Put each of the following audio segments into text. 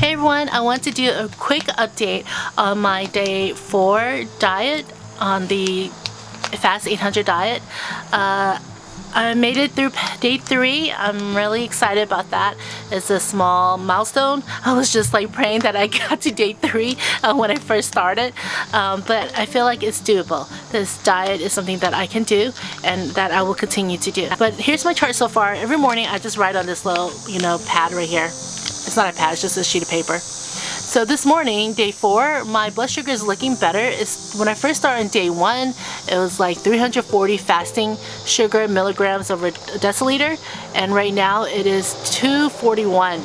Hey everyone, I want to do a quick update on my day 4 diet on the Fast 800 diet. I made it through day 3. I'm really excited about that. It's a small milestone. I was just like praying that I got to day 3 when I first started, but I feel like it's doable. This diet is something that I can do and that I will continue to do. But here's my chart so far. Every morning I just write on this little, pad right here. It's not a pad, it's just a sheet of paper. So this morning, day 4, my blood sugar is looking better. When I first started on day 1, it was like 340 fasting sugar milligrams over a deciliter, and right now it is 241.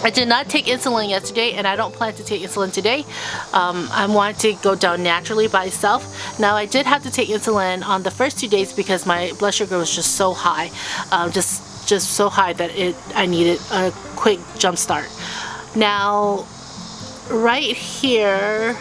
I did not take insulin yesterday, and I don't plan to take insulin today. I want to go down naturally by itself. Now, I did have to take insulin on the first 2 days because my blood sugar was just so high, just so high that I needed a quick jump start. Now, right here,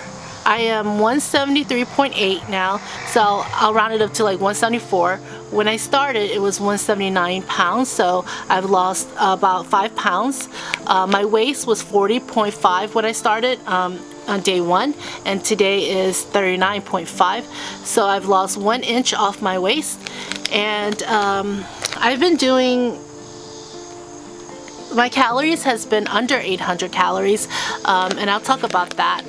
I am 173.8 now, so I'll round it up to like 174. When I started, it was 179 pounds, so I've lost about 5 pounds. My waist was 40.5 when I started on day 1, and today is 39.5, so I've lost 1 inch off my waist. And I've been doing, my calories has been under 800 calories, and I'll talk about that.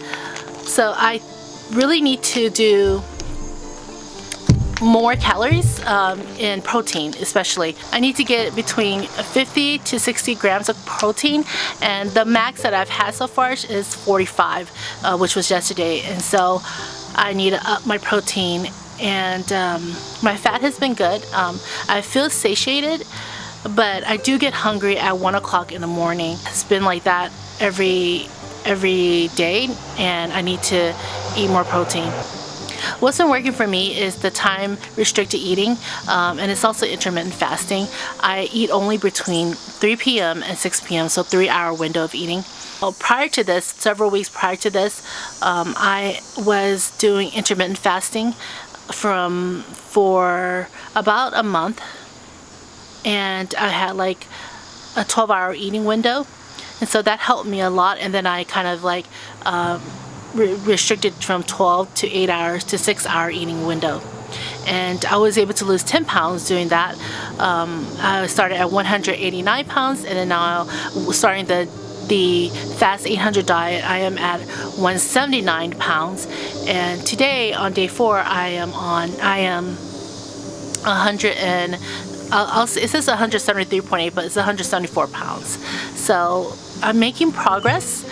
So I really need to do more calories in protein, especially. I need to get between 50 to 60 grams of protein, and the max that I've had so far is 45, which was yesterday, and so I need to up my protein. And my fat has been good. I feel satiated, but I do get hungry at 1 o'clock in the morning. It's been like that every day, and I need to eat more protein. What's been working for me is the time restricted eating, and it's also intermittent fasting. I eat only between 3 p.m. and 6 p.m., so 3-hour window of eating. Well, prior to this, several weeks prior to this, I was doing intermittent fasting for about a month, and I had like a 12-hour eating window, and so that helped me a lot. And then I kind of like restricted from 12 to 8 hours to 6-hour eating window, and I was able to lose 10 pounds doing that. I started at 189 pounds, and then now starting the Fast 800 diet, I am at 179 pounds, and today on day 4 I am 100 and it says 173.8, but it's 174 pounds. So I'm making progress,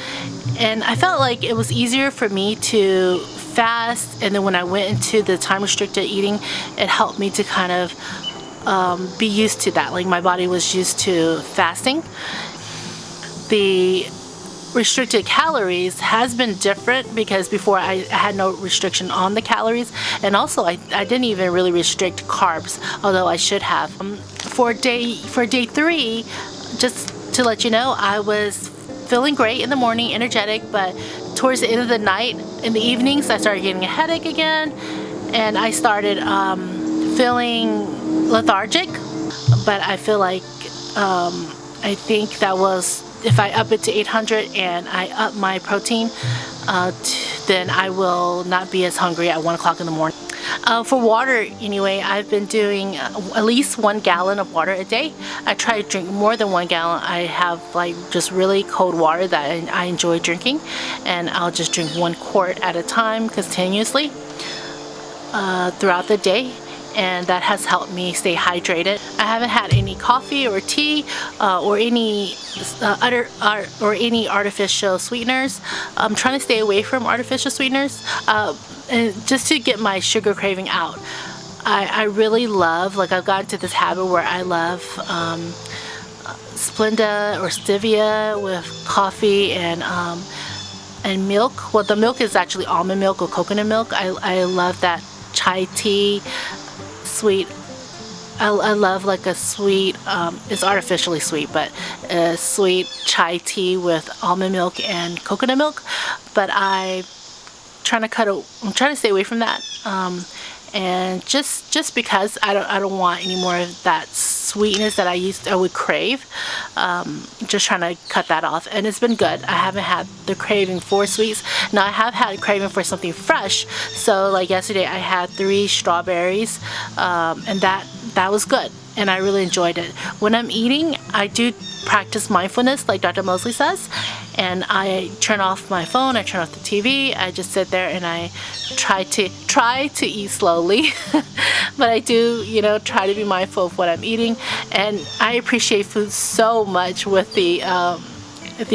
and I felt like it was easier for me to fast, and then when I went into the time restricted eating, it helped me to kind of be used to that. Like my body was used to fasting. The restricted calories has been different because before I had no restriction on the calories, and also I didn't even really restrict carbs, although I should have. For day 3, just to let you know, I was feeling great in the morning, energetic, but towards the end of the night, in the evenings, I started getting a headache again, and I started feeling lethargic. But I feel like I think that was, if I up it to 800 and I up my protein, then I will not be as hungry at 1 o'clock in the morning. For water, anyway, I've been doing at least 1 gallon of water a day. I try to drink more than 1 gallon. I have like just really cold water that I enjoy drinking, and I'll just drink 1 quart at a time continuously throughout the day, and that has helped me stay hydrated. I haven't had any coffee or tea or any artificial sweeteners. I'm trying to stay away from artificial sweeteners, and just to get my sugar craving out. I really love, like I've gotten to this habit where I love Splenda or stevia with coffee and milk. Well, the milk is actually almond milk or coconut milk. I love that chai tea. Sweet. I love like a sweet, it's artificially sweet, but a sweet chai tea with almond milk and coconut milk. But I'm trying to stay away from that, and just because I don't want any more of that sweetness that I would crave. Just trying to cut that off, and it's been good. I haven't had the craving for sweets. Now I have had craving for something fresh. So like yesterday I had 3 strawberries, and that was good, and I really enjoyed it. When I'm eating, I do practice mindfulness like Dr. Mosley says, and I turn off my phone, I turn off the TV, I just sit there and I try to eat slowly. But I do, you know, try to be mindful of what I'm eating, and I appreciate food so much with the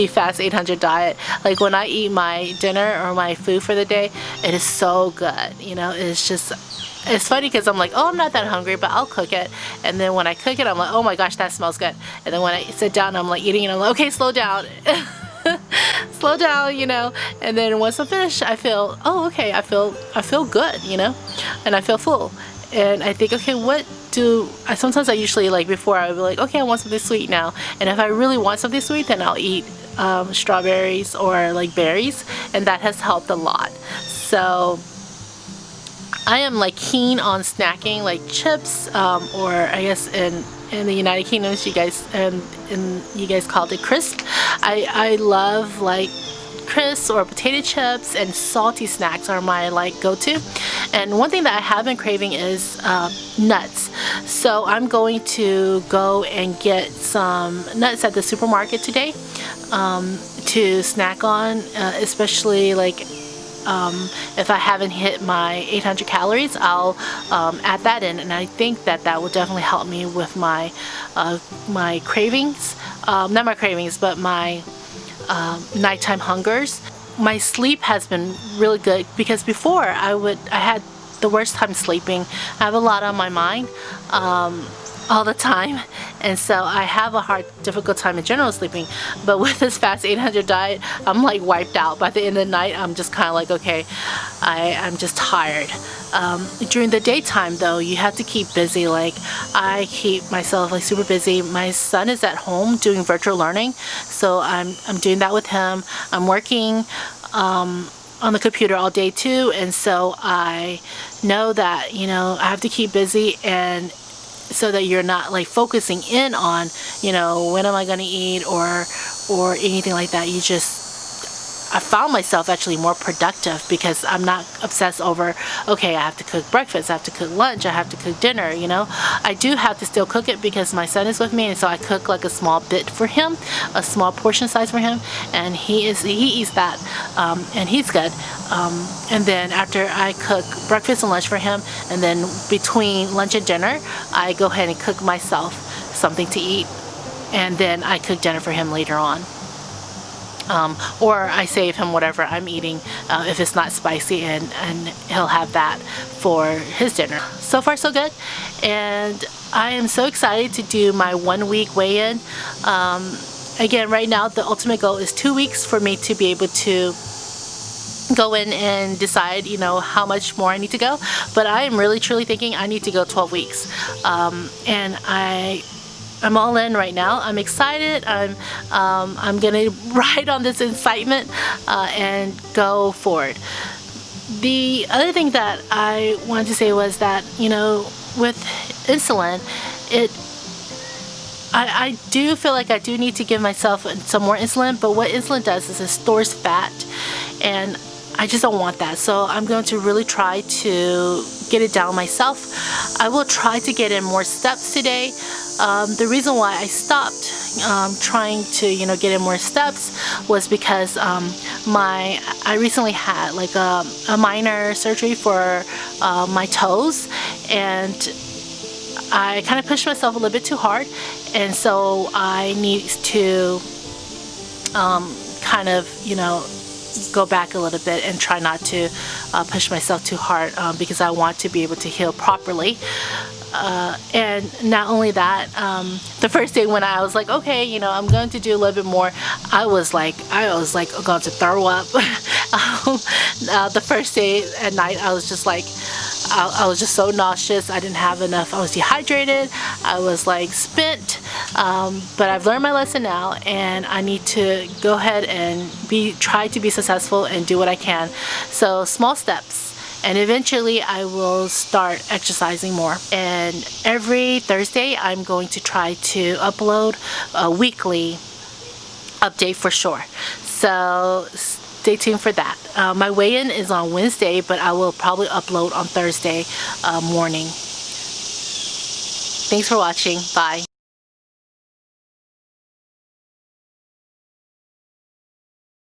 Fast 800 diet. Like when I eat my dinner or my food for the day, it is so good. You know, it's funny because I'm like, oh, I'm not that hungry, but I'll cook it. And then when I cook it, I'm like, oh my gosh, that smells good. And then when I sit down, I'm like eating it, I'm like, okay, slow down. Slow down, you know. And then once I'm finished, I feel, oh, okay, I feel good, you know, and I feel full. And I think, okay, sometimes I usually, like before, I would be like, okay, I want something sweet now. And if I really want something sweet, then I'll eat strawberries or like berries, and that has helped a lot. So I am like keen on snacking, like chips, or I guess in the United Kingdom, you guys called it crisp. I love like crisps or potato chips, and salty snacks are my like go-to. And one thing that I have been craving is nuts. So I'm going to go and get some nuts at the supermarket today to snack on, especially like if I haven't hit my 800 calories, I'll add that in, and I think that will definitely help me with my my cravings. Not my cravings, but my nighttime hungers. My sleep has been really good, because before I had the worst time sleeping. I have a lot on my mind all the time, and so I have a difficult time in general sleeping. But with this Fast 800 diet, I'm like wiped out. By the end of the night, I'm just kind of like, okay, I'm just tired. During the daytime though, you have to keep busy. Like I keep myself like super busy. My son is at home doing virtual learning, so I'm doing that with him. I'm working on the computer all day too, and so I know that, you know, I have to keep busy, and so that you're not like focusing in on, you know, when am I going to eat or anything like that. I found myself actually more productive because I'm not obsessed over, okay, I have to cook breakfast, I have to cook lunch, I have to cook dinner, you know. I do have to still cook it because my son is with me, and so I cook like a small bit for him, a small portion size for him, and he eats that, and he's good. And then after I cook breakfast and lunch for him, and then between lunch and dinner, I go ahead and cook myself something to eat, and then I cook dinner for him later on. Or I save him whatever I'm eating if it's not spicy, and he'll have that for his dinner. So far so good, and I am so excited to do my 1 week weigh-in. Again, right now the ultimate goal is 2 weeks for me to be able to go in and decide, you know, how much more I need to go. But I am really truly thinking I need to go 12 weeks, and I'm all in right now. I'm excited. I'm gonna ride on this excitement and go forward. The other thing that I wanted to say was that, you know, with insulin, I do feel like I do need to give myself some more insulin, but what insulin does is it stores fat, and I just don't want that. So I'm going to really try to get it down myself. I will try to get in more steps today. The reason why I stopped trying to, you know, get in more steps was because I recently had like a minor surgery for my toes, and I kind of pushed myself a little bit too hard, and so I need to kind of, you know, go back a little bit and try not to push myself too hard, because I want to be able to heal properly. And not only that, the first day when I was like, okay, you know, I'm going to do a little bit more, I was like going to throw up. The first day at night, I was just like, I was just so nauseous. I didn't have enough. I was dehydrated. I was like spent. But I've learned my lesson now, and I need to go ahead and try to be successful and do what I can. So small steps. and eventually I will start exercising more. And every Thursday I'm going to try to upload a weekly update for sure. So stay tuned for that. My weigh-in is on Wednesday, but I will probably upload on Thursday morning. Thanks for watching. Bye.